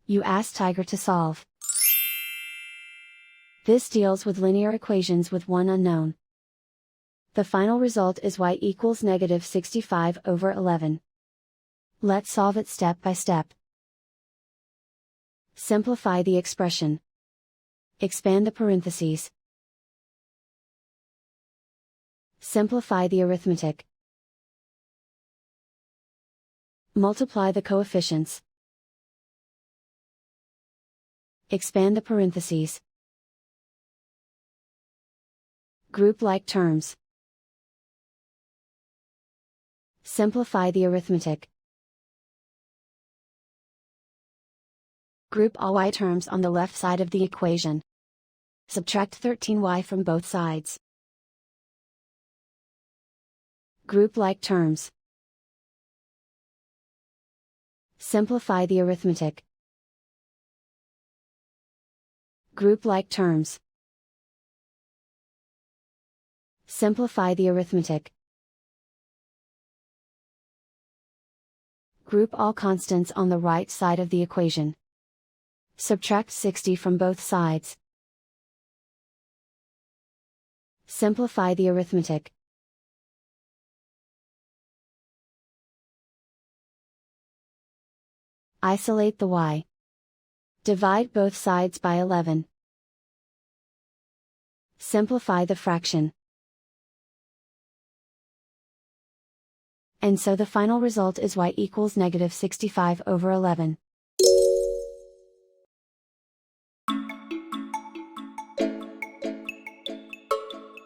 You ask Tiger to solve. This deals with linear equations with one unknown. The final result is y equals -65/11. Let's solve it step by step. Simplify the expression. Expand the parentheses. Simplify the arithmetic. Multiply the coefficients. Expand the parentheses. Group like terms. Simplify the arithmetic. Group all y terms on the left side of the equation. Subtract 13y from both sides. Group like terms. Simplify the arithmetic. Group like terms. Simplify the arithmetic. Group all constants on the right side of the equation. Subtract 60 from both sides. Simplify the arithmetic. Isolate the y. Divide both sides by 11. Simplify the fraction. And so the final result is y equals -65/11.